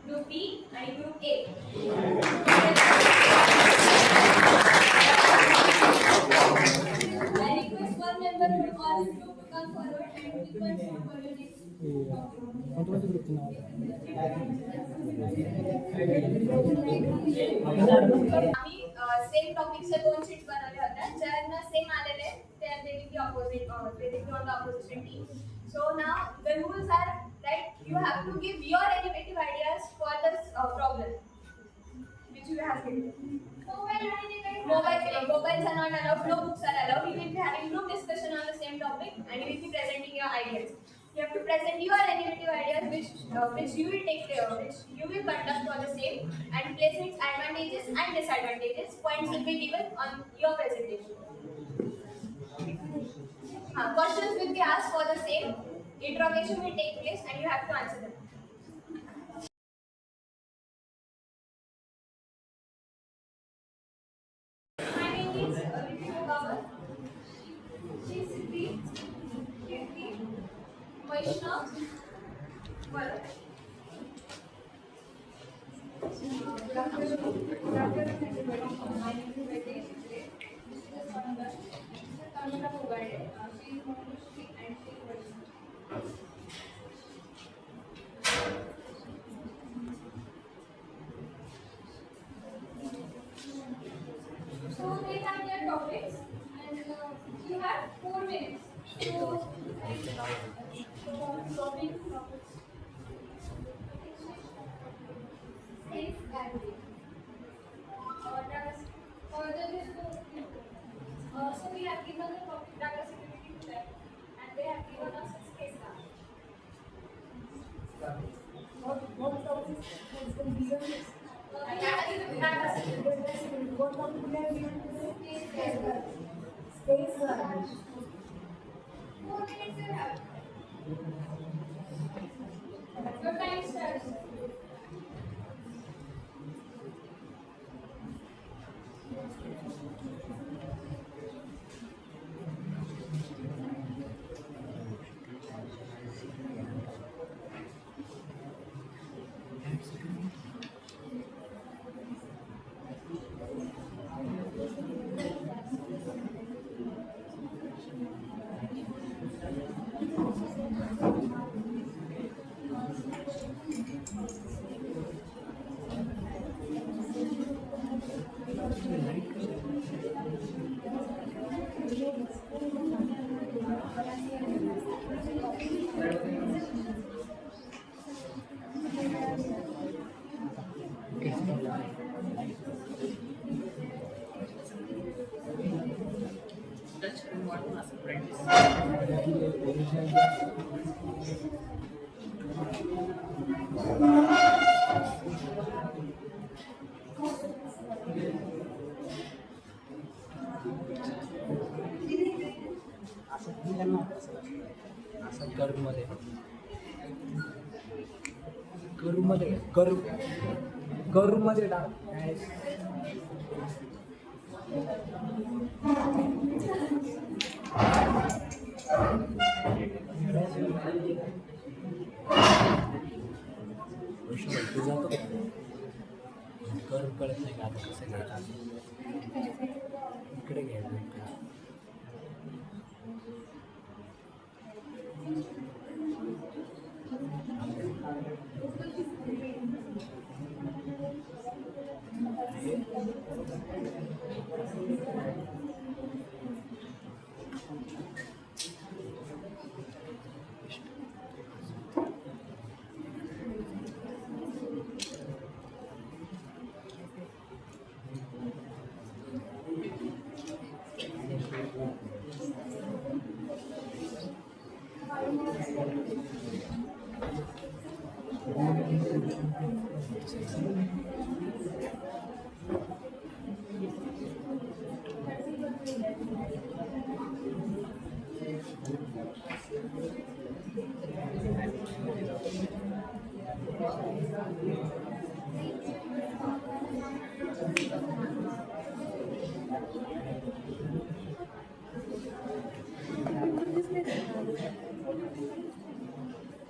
Group B आणि group A. I request one member from all group to come forward and pick one song for your next आम्ही same टॉपिकचे 2 sheets बनवले होत्या. ज्यांना same आलेले they will be opposite they will be on the opposition team. So now the rules are that you have to give your innovative ideas for this problem which you have given. Mobiles are not allowed, no books are allowed. We will be having group discussion on the same topic and you will be presenting your ideas. You have to present your innovative ideas which you will take which you will conduct for the same and place its advantages and disadvantages. Points will be given on your presentation. Questions will be asked for the same. Interrogation will take place and you have to answer them. My name is Ritika Bawal. She is Siddhi, Kirti, Vaishnav, Bharat. So they have their topics and you have 4 minutes. So topics. Space gathering. So we have given the topic data security to them and they have given us a space gathering. What topic has been given? Data security. What topic we have given today? Space gathering. Space gathering. 4 minutes you have. Your time starts. गरूमध्ये टाक. गरू कळत नाही का आता कसं घ्यायचं इकडे घ्यायचं.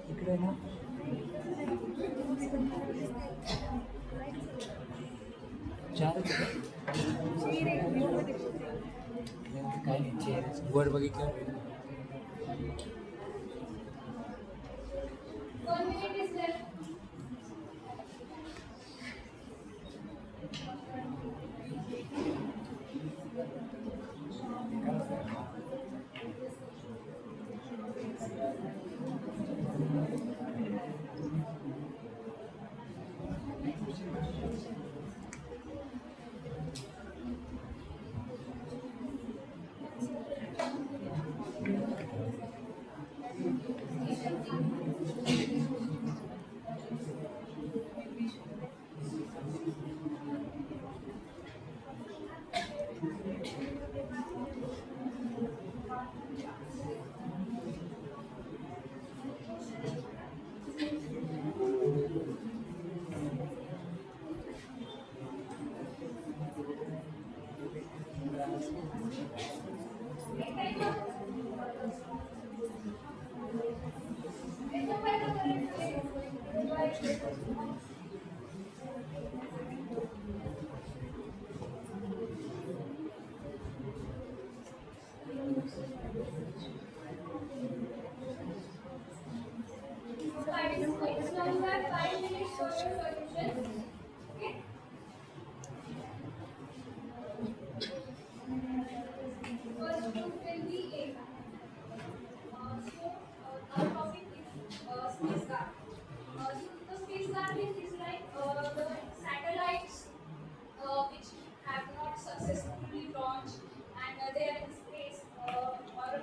इकडे ना बघितलं. 1 minute is left. Participants, now you have 5 minutes for your solution. Okay. First group will be A. Our topic is space guard. So the space guard is like the satellites which have not successfully launched and they are in space or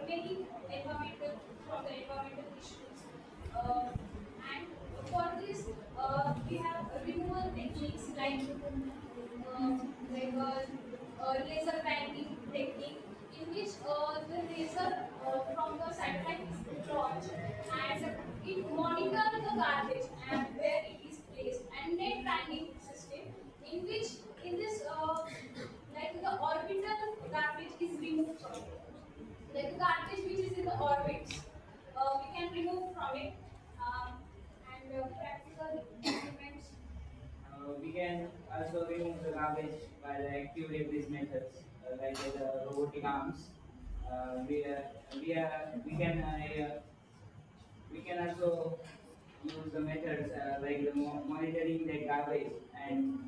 many environmental from the environmental issues. And for this, we have removal techniques like laser banking technique, in which the laser from the satellite is launched and it monitors the garbage and where it is placed, and net ranking system, in which in this like the orbital garbage is removed from it. Like the garbage which is in the orbits, we can remove from it. Um, and practical implements. We can also remove the garbage by the active replace methods, like the robotic arms. We can also use the methods like the monitoring the garbage and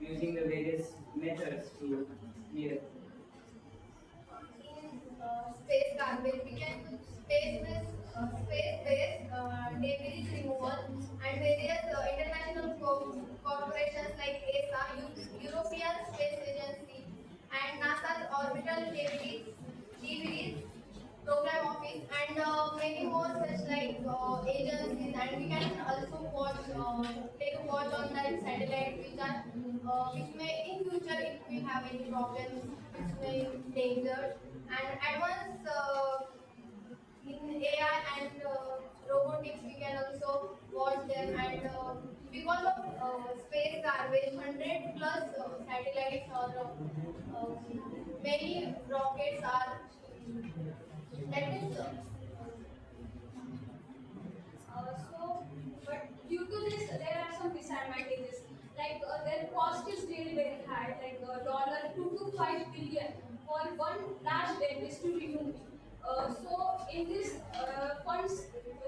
using the various methods to clear. In space garbage, we can use space-based debris removal and various international corporations like ESA, European Space Agency, and NASA's Orbital Debris Program Office, and many more such like agencies. And we can also take a watch on that satellite which may in future if we have any problems, which may danger. And advanced in AI and robotics, we can also watch them. And because of space garbage, 100 plus satellites or many rockets are that is But due to this, there are some disadvantages. Like their cost is really very high, like dollar 2 to 5 billion for one large debris to remove. So in this, funds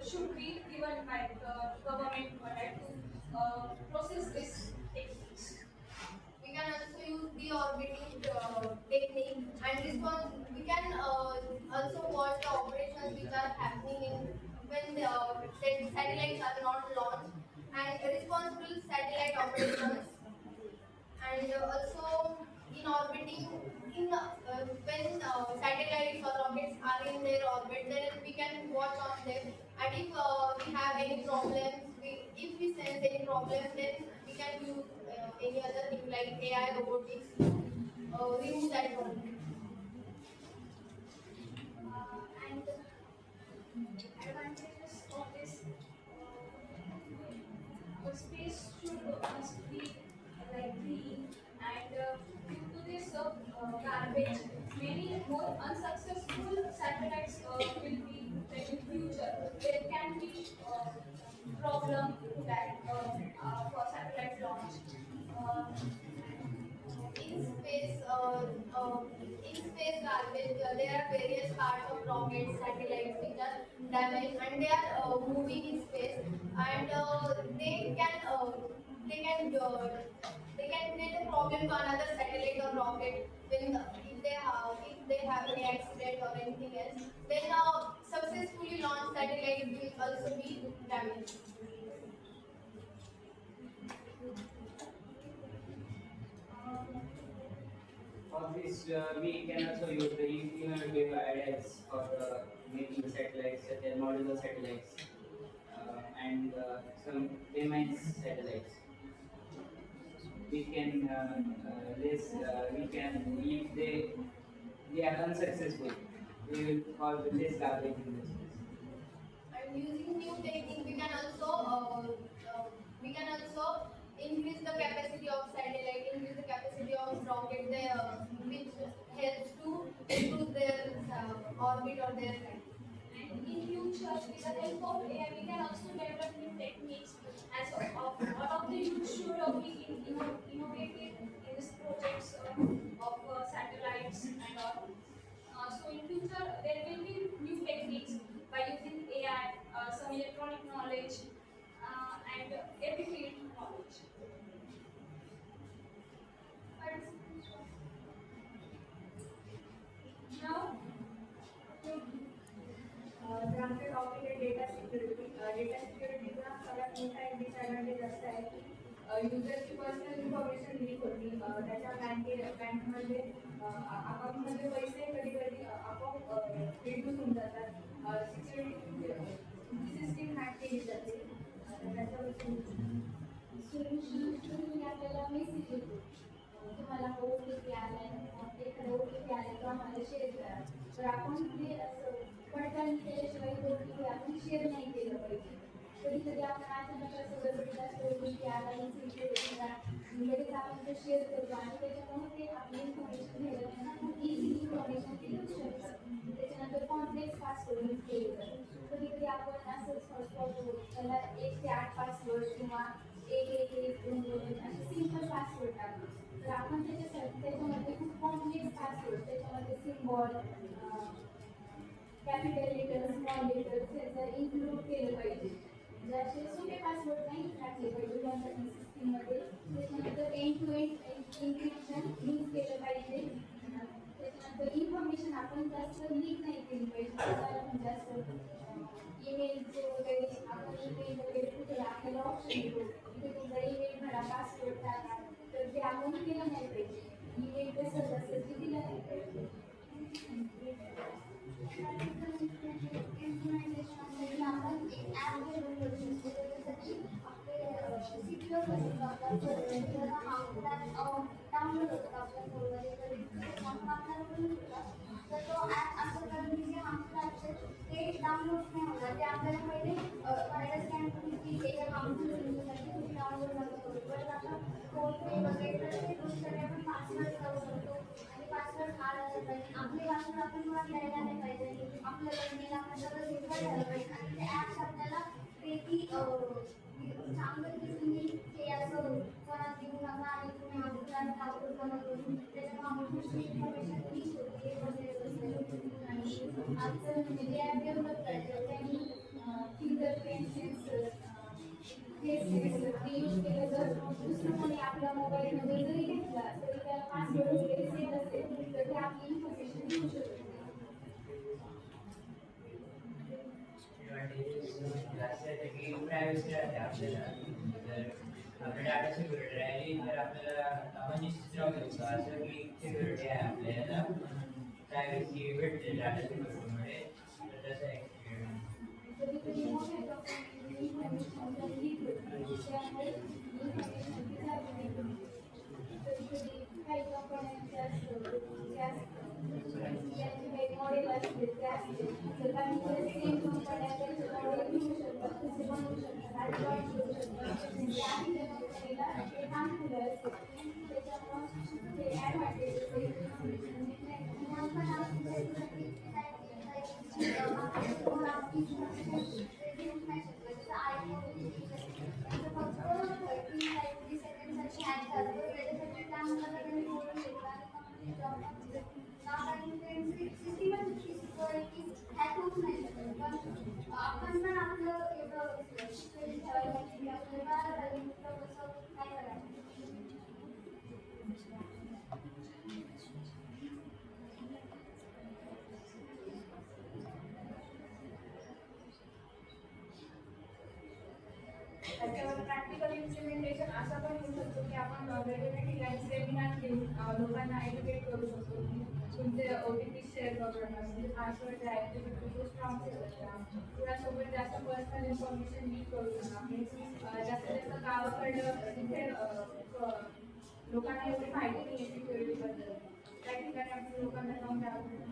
should be given by the government to process this techniques. we can also use the orbiting technique and response. We can also watch the operations which are happening in when the satellites are not launched, and responsible satellite operations. And also in orbiting, in when satellites or rockets are in their orbit, then we can watch on them. And if we have any problems, if we sense any problem, then we can use any other thing like AI robotics to remove that problem. And advantages of this space should must be like clean, and due to this garbage, many more unsuccessful satellites will be like in future. There can be problem that for satellite launch. Uh, In space, in space garbage, there are various parts of rockets, satellites which are damaged and they are moving in space, and they can create a problem to another satellite or rocket when if they have any accident or anything else. Then successfully launched satellite will also be damaged. For this, we can also use the innovative ideas for making satellites, such as modular satellites and some payment satellites. We can we can if they are unsuccessful, we will call the less garbage in this. And using new technique, we can also increase the capacity of satellite, increase the capacity of rocket, which helps to improve their orbit or their flight. And in future, with the help of AI, we can also develop new techniques. As one of the youth should be innovative in this projects of satellites and all. So in future, there will be new techniques by using AI, some electronic knowledge, and every field knowledge. Now, तर आमच्या topic आहे data security. Data सिक्युरिटीचा सगळ्यात मोठा एक disadvantage असा आहे की युजरची personal information leak होती. त्याच्या बँकमध्ये अकाउंटमध्ये पैसे कधी कधी आपोआप रिड्यूस होऊन जातात. सिक्युरिटी सिस्टीम हॅक केली जाते. त्याच्याबद्दल तुम्ही आपल्याला मेसेज येतो तुम्हाला OTP आलाय एखादा OTP आलाय तो आम्हाला शेअर करा. तर आपण ते असं पडताळणी केल्याशिवाय OTP आपण शेअर नाही केलं पाहिजे. कधी कधी आपण अचानक असं गडबडीत असतो OTP आला लगेच आपण तो शेअर करतो आणि त्याच्यामुळे ते आपली इन्फॉर्मेशन घ्यायला त्यांना खूप इझी इन्फॉर्मेशन ते घेऊ शकतात. त्याच्यानंतर कॉम्प्लेक्स पासवर्ड यूज केले जातात. कधी कधी आपण असंच करतो त्याला 1 ते 8 पासवर्ड किंवा 111 असे सिम्पल पासवर्ड टाकतो. तर आपण त्याच्यामध्ये खूप कॉम्प्लेक्स पासवर्ड त्याच्यामध्ये symbol capital letter small letter त्याचं इन्क्लूड केलं पाहिजे. जसे सोपे पासवर्ड नाही टाकले पाहिजे कॉम्प्युटर सिस्टीममध्ये. त्याच्यानंतर end to end encryption use केलं पाहिजे. त्याच्यानंतर इन्फॉर्मेशन आपण जास्त लीक नाही केली पाहिजे. त्याला पण जास्त ईमेलचे वगैरे आपण ईमेल वगैरे कुठे आपल्याला ऑप्शन येतो तिथे तुमचा ईमेल भरा पासवर्ड टाका तर ते आपण केलं नाही पाहिजे. ईमेल कसं असेल ते दिलं नाही पाहिजे. आपण एक ॲप डेव्हलप करू शकतो त्याच्यासाठी आपले सिक्युअर करून डाउनलोड होतात आपल्या फोनमध्ये आपण आपल्याला करू शकतो. तर तो ॲप असं करून की जे हार्मफुल ॲप्स आहेत ते डाउनलोड नाही होणार. ते आपल्याला पहिले करायला स्कॅन करून की हे हार्मफुल साठी तुम्ही डाउनलोड नका करू. परत आपण फोनपे वगैरे तर ते दुसऱ्याकडे आपण पासवर्ड लावू शकतो आणि पासवर्ड हार्ड असला पाहिजे. आपले पासवर्ड आपण मुळात द्यायला नाही पाहिजे. आपल्याला मेल आपण सगळं सिक्युअर झालं पाहिजे आणि ते ॲप्स आपल्याला पैकी चांगलं की तुम्ही ते असं कोणात देऊ नका आणि तुम्ही आपल्याला डाउनलोड नका करू. त्याच्यामुळे आपली इन्फॉर्मेशन लीक होते आणि आजचं म्हणजे जे ॲप डेव्हलप करायचं त्यांनी फिंगरप्रिंट सेन्सर ते यूज केलं तर दुसरं कोणी आपल्या मोबाईलमध्ये जरी घेतला तरी त्याला पासवर्ड वगैरे सेट असेल तर ते आपली इन्फॉर्मेशन घेऊ शकतो. प्रायव्हसी राहते आपल्याला. तर आपल्या डाटा सिक्युरिटी राहिली तर आपल्याला आपण निश्चित राहू शकतो असं की सिक्युरिटी आहे आपल्याला प्रायव्हसी भेटते डाटा सिक्युरिटीमुळे. तर तसं आहे. कधी कधी मोठ्या इन्फॉर्मेशन लीक होते त्यामुळे इन्फॉर्मेशन कधी कधी काही कंपन्यांच्या त्यांचे काही मॉडेल असते ते असते तर काही सेम कंपन्या त्यांचे मॉडेल घेऊ शकतात तसे बनवू शकतात आणि लॉन्च करू शकतात. म्हणजे आधी त्या कंपनीला ते हार्मफुल असते त्याच्यामुळे ते ॲडव्हान्टेज असा पण होऊ शकतो की आपण वेगवेगळ्या ठिकाणी सेमिनार घेऊन लोकांना एज्युकेट करू शकतो की तुमचे OTP शेअर करून म्हणजे पासवर्ड जे आहे ते खूप स्ट्रॉंग ठेवत राहा किंवा सोबत जास्त पर्सनल इन्फॉर्मेशन लीक करू नका म्हणजे जास्तीत जास्त गावाकडं तिथे लोकांना एवढी माहिती नाही आहे सिक्युरिटीबद्दल त्या ठिकाणी आपण लोकांना जाऊन द्यावं.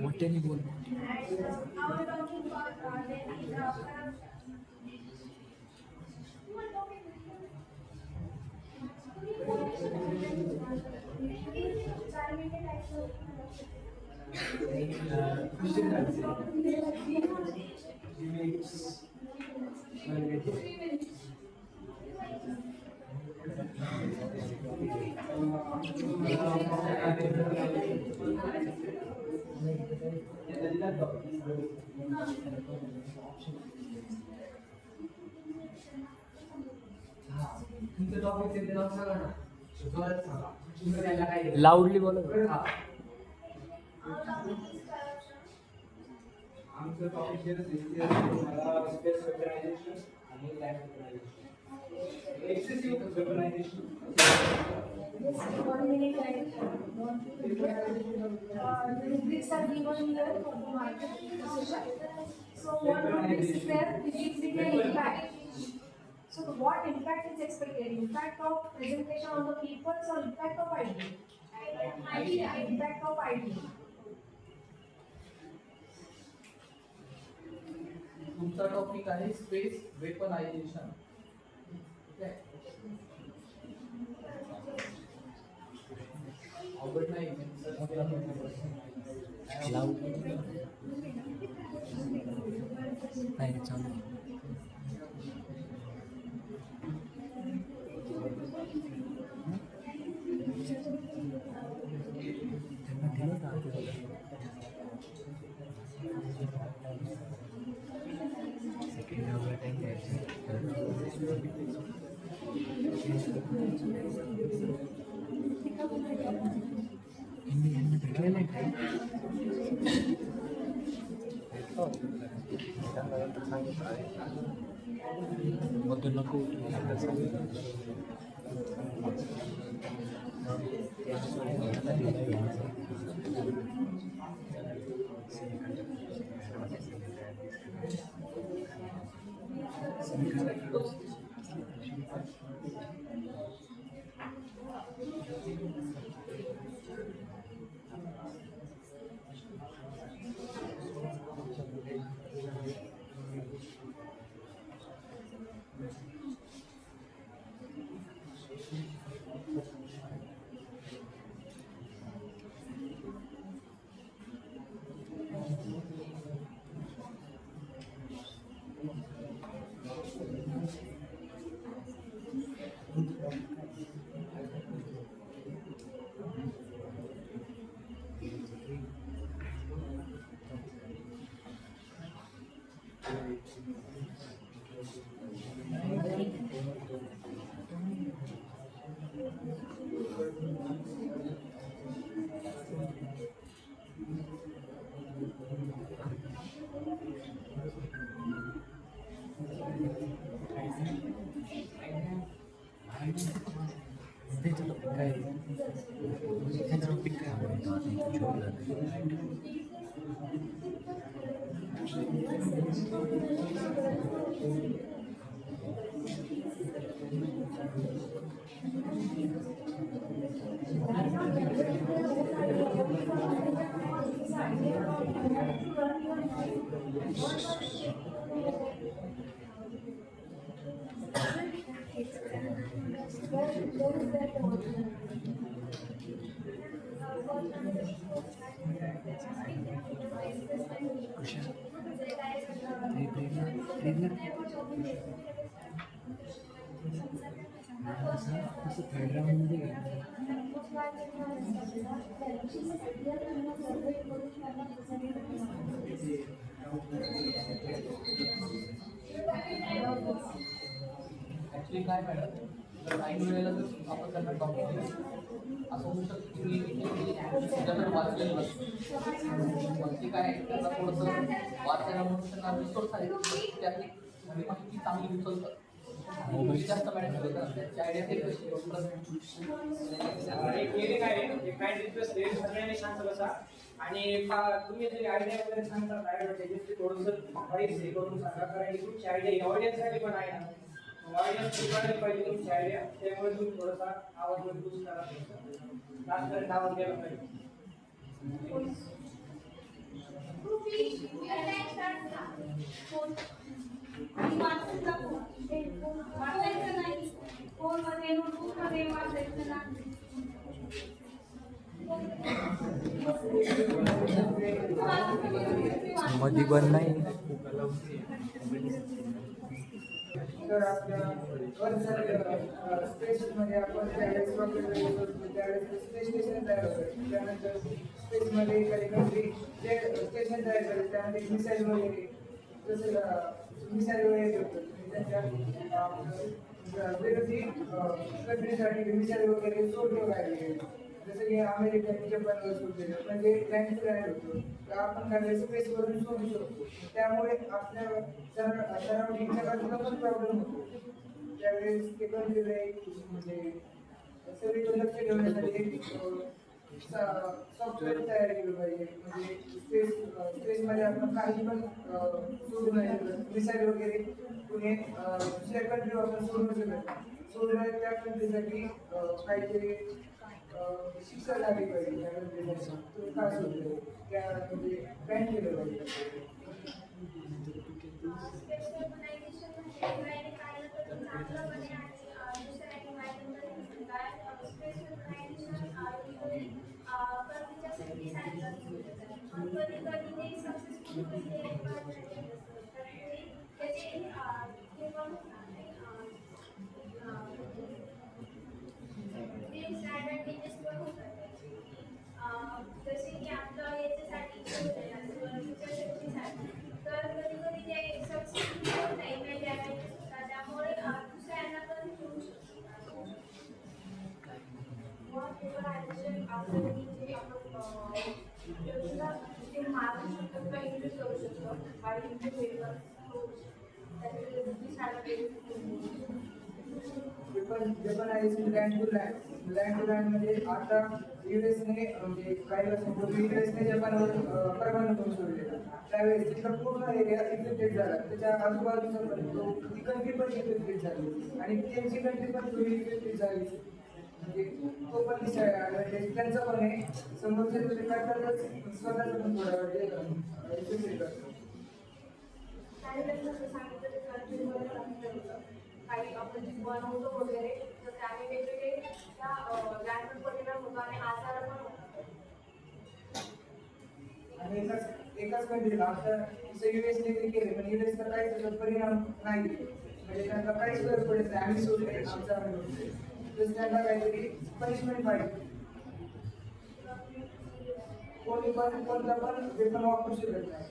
मोठ्याने बोल. तुमचं टॉपिक ते नाव सांगा ना जोरात सांगा तुम्ही त्याला काय लाऊडली बोला. आमचं टॉपिक जे मला स्पेस वेपनायझेशन आणि land weaponisation excessive weaponisation. Rubrics are given here for the market decision. So what rubrics is there? It gives it an impact. So what impact is expected? Impact of presentation on the peoples or impact of idea? Idea. Impact of idea. तुमचा topic आहे space वेपनायझेशन. अवघड नाही. Loud नाही चालू. त्यांना दिलं का second over time यांनी भेटलेलं आहे काही मग नको तसं थर्ड राऊंडमध्ये घ्यायचं. ॲक्च्युली काय मॅडम, तर ऐन वेळेला जर आपण त्यांना टॉपिक दिलं असं होऊ शकतं की तुझ्याकडे वाचलेलं नसतं. मग ते काय त्यांना थोडंसं वाचायला म्हणून त्यांना रिसोर्स आहे त्यातली नवी माहिती चांगली उचलतात. मोबाईल जास्त मॅनेज करतात त्याची आयडिया ते कशी एक क्लिनिक आहे, एक काइंड रिक्वेस्ट आहे, सगळ्यांनी शांत बसा. आणि तुम्ही जे आयडिया वगैरे सांगता ॲडव्हर्टाईज ते थोडंसं बरीच हे करून सांगा, कारण की तुमची आयडिया ऑडियन्ससाठी पण आहे ना, ऑडियन्स शिकवायला पाहिजे तुमची आयडिया, त्यामुळे तुम्ही थोडासा आवाज मध्ये बूस्ट करा, लास्टपर्यंत आवाज द्यायला पाहिजे. वाचायचं नाही, फोनमध्ये नोटबुकमध्ये वाचायचं नाही. मध्ये बंद नाही. तर आपल्या स्पेसमध्ये आपण त्यावेळेस त्यावेळेस स्पेस स्टेशन तयार होतं. त्यानंतर स्पेसमध्ये एखादी कंट्री जे स्टेशन तयार करते त्यामध्ये मिसाईल वगैरे जसं मिसाईल वगैरे होतं त्यांच्या विरोधी कंट्रीसाठी मिसाईल वगैरे सोडले पाहिजे. जसं की अमेरिकेने जपानवर सोडलेलं म्हणजे लँड तयार होतो तर आपण काय स्पेसवरून सोडू शकतो. त्यामुळे आपल्या सराउंडिंगच्या बाजूला पण प्रॉब्लेम होतो. त्यावेळेस ते कंट्रीला म्हणजे सगळीकडे लक्ष ठेवण्यासाठी सॉफ्टवेअर तयार केलं पाहिजे. म्हणजे स्पेसमध्ये आपण काही पण सोडू नाही शकत. मिसाईल वगैरे कुणी दुसऱ्या कंट्रीवर आपण सोडू शकत. सोडलं त्या कंट्रीसाठी काहीतरी शिक्षा झाली पाहिजे. त्या कंट्रीसाठी काय सोडलं त्या म्हणजे बॅन केलं पाहिजे. जसे की आपलं याच्यासाठी तर कधी कधी ते सबसिडी होत नाही काही डॅमेजेस होतात त्यामुळे दुसऱ्यांना पण घेऊ शकतो. मग पेपर ॲडिशन आपल्याला जे आपण ते मारू शकतो किंवा इंग्लिश करू शकतो आणि ते पेपर त्याच्यामध्ये दुसरी शाळा जपान आहे लँड टू लँड म्हणजे आता युएसने म्हणजे काही वर्षांपूर्वी युएसने जपानवर परवाना करून सोडलेला. त्यावेळेस तिथला पूर्ण एरिया इफेक्टेड झाला. त्याच्या आजूबाजूचा पण ती कंट्री पण इफेक्टेड झाली आणि त्यांची कंट्री पण थोडी इफेक्टेड झाली. म्हणजे तो पण म्हणजे त्यांचं पण आहे समोरच्या तुझे करतातच स्वतःचं पण थोडा वेळ इफेक्टेड करतो. काही त्यांना सांगितलं ते कंट्रीमध्ये सांगितलं होतं काही आपण जे बनवतो वगैरे तर त्याने वेगवेगळे त्या लँडवर परिणाम होतो आणि आजार पण होतात. आणि एकाच कंट्रीला आता युएसने ते केले पण युएसचा काहीच त्याचा परिणाम नाही. म्हणजे त्यांना काहीच फरक पडत नाही. आम्ही सोडले आमचा तर त्यांना काहीतरी पनिशमेंट पाहिजे. कोणी पण कोणता पण वेपन वापरू शकत नाही.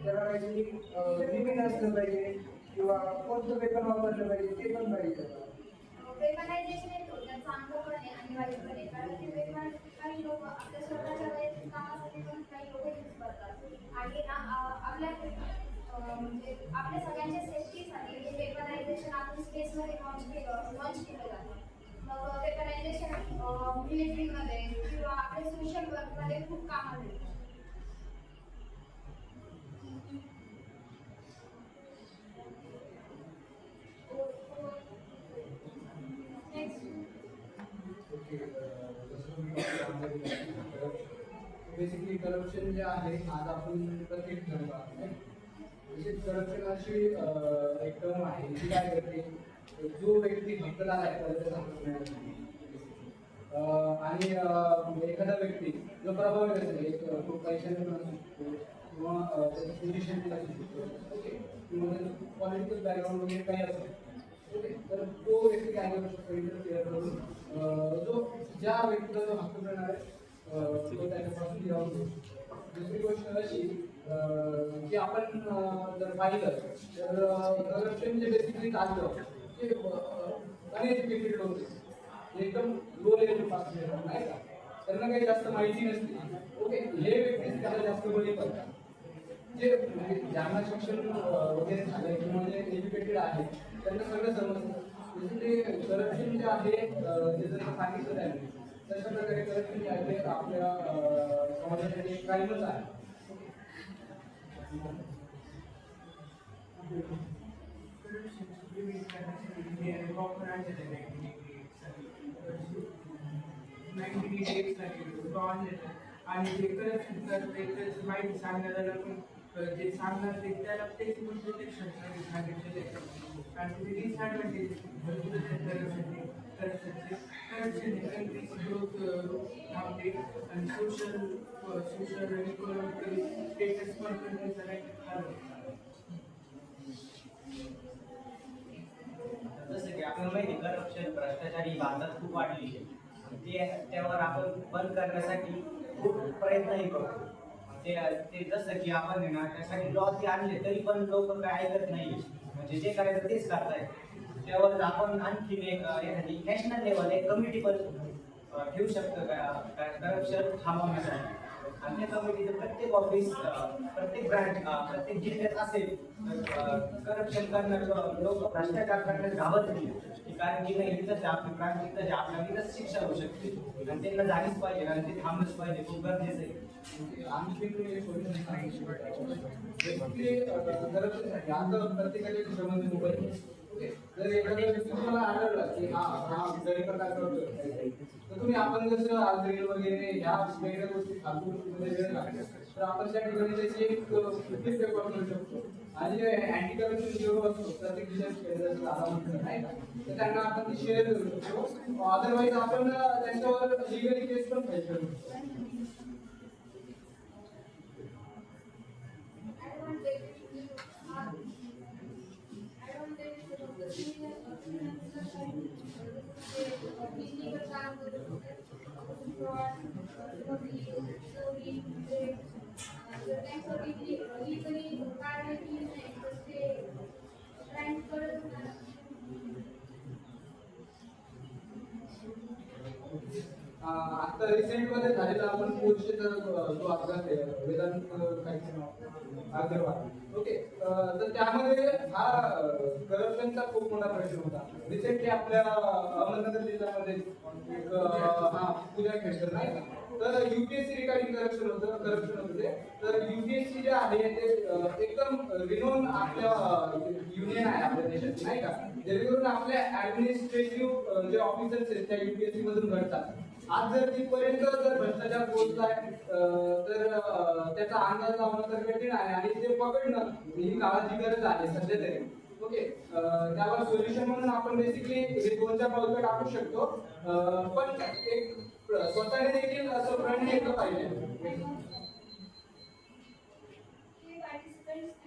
त्याला काहीतरी लिमिट असलं पाहिजे किंवा कोणतं वेपन वापरलं पाहिजे ते पण पाहिजे. वेपनायझेशन हे थोडक्यात चांगलं पण आहे आणि वाईट पण आहे कारण की वेपन काही लोक आपल्या स्वतःच्या वैयक्तिक कामासाठी पण काही लोक यूज करतात आणि आपल्या म्हणजे आपल्या सगळ्यांच्या सेफ्टीसाठी हे वेपनायझेशन आपण स्पेसमध्ये लॉन्च केलं जातं. मग वेपनायझेशन मिलिटरीमध्ये किंवा आपल्या सोशल वर्कमध्ये खूप कामाला येतं. बेसिकली करप्शन जे आहे आज आपण प्रत्येक ठिकाणी पाहतो. म्हणजे करप्शन अशी एक टर्म आहे जी काय करते जो व्यक्ती हक्कदार आहे त्याला त्याचा हक्क मिळत नाही. आणि एखादा व्यक्ती जो प्रभावित असेल तो पैशाने पण असू शकतो किंवा त्याचं पोझिशन पण असू शकतो ओके किंवा त्याचं पॉलिटिकल बॅकग्राऊंड वगैरे काही असू शकतो. ओके, तर तो व्यक्ती काय करू शकतो इंटरफिअर करून जो ज्या व्यक्तीला जो हक्क मिळणार आहे तो त्याच्यापासून घेऊन. दुसरी गोष्ट अशी की आपण जर पाहिलं तर करप्शन जे बेसिकली चालतं ते अनएज्युकेटेड लोक एकदम लो लेवल पास नाही का, त्यांना काही जास्त माहिती नसते. ओके, हे व्यक्ती त्याला जास्त बळी पडतात. जे ज्यांना शिक्षण वगैरे झालंय किंवा जे एज्युकेटेड आहे त्यांना सगळं समजतं. बेसिकली करप्शन जे आहे ते जर सांगितलं त्यांनी तशा प्रकारे करप्शन जे आहे आपल्या समाजासाठी एक क्राईमच आहे. आणि जे करप्शन करते त्याची माहिती सांगण्याला पण जे सांगणार ते त्याला त्याची पण प्रोटेक्शन सांगितलेले आणि त्याचे डिसएडव्हान्टेज भरपूर आहेत करप्शन ग्रोथ थांबते आणि सोशल आणि इकॉनॉमिकल स्टेटस पण जसं की आपल्याला माहिती करप्शन भ्रष्टाचार ही भारतात खूप वाढली आहे. त्यावर आपण बंद करण्यासाठी खूप प्रयत्नही करतो. ते जसं की आपण आहे ना त्यासाठी लॉ ते आणले तरी पण लोक काय ऐकत नाही. म्हणजे जे करायचं तेच करतायत. त्यावर आपण आणखीन एक एखादी नॅशनल लेवल एक कमिटी पण ठेवू शकतो का करप्शन थांबवण्यासाठी. आणि त्या कमिटीचं प्रत्येक ऑफिस प्रत्येक ब्रांच प्रत्येक जिल्ह्यात असेल तर करप्शन करणारे लोक भ्रष्टाचार करण्यास घाबरत नाही. कारण की नाही इथंच आपली ब्रांच इथंच आपल्याला इथंच शिक्षा होऊ शकते आणि त्यांना झालीच पाहिजे आणि ते थांबलंच पाहिजे. खूप गरजेचं आहे. आणखी करप्शनसाठी आता प्रत्येकाच्या खिशामध्ये मोबाईल. जर एखाद्या व्यक्ती तुम्हाला आढळला की हा गडी प्रकार करतोय तर तुम्ही आपण जसं आज रील वगैरे ह्या वेगळ्या गोष्टी फालतू वेळ लागल्या तर आपण त्या ठिकाणी त्याची एक पेपर करू शकतो. आणि जे अँटी करप्शन ब्युरो असतो प्रत्येक जिल्ह्यात नाही का तर त्यांना आपण ती शेअर करू शकतो. अदरवाईज आपण त्यांच्यावर लिगली केस पण फाईल करू शकतो. आता रिसेंट मध्ये झालेला आपण पोलीसचा जो अपघात आहे वेदांत काहीच नाव अग्रवाल. ओके, तर त्यामध्ये हा करप्शनचा खूप मोठा प्रश्न होता. रिसेंटली आपल्या अहमदनगर जिल्ह्यामध्ये एक पूजा खेळकर नाही का तर युपीएससी रिगार्डिंग करप्शन होतं ते. तर युपीएससी जे आहे ते एकदम रिनोन आपल्या युनियन आहे आपल्या देशाची नाही का, जेणेकरून आपल्या ऍडमिनिस्ट्रेटिव्ह जे ऑफिसर्स आहेत त्या युपीएससी मधून घडतात. आज जर तिथपर्यंत जर भ्रष्टाचार पोहोचलाय तर त्याचा अंदाज लावणं तर कठीण आहे आणि ते पकडणं ही काळाची गरज आहे सध्या तरी. ओके, त्यावर सोल्युशन म्हणून आपण बेसिकली हे 2-4 पावलं टाकू शकतो. पण एक स्वतःने देखील असं प्रण केलं पाहिजे. participants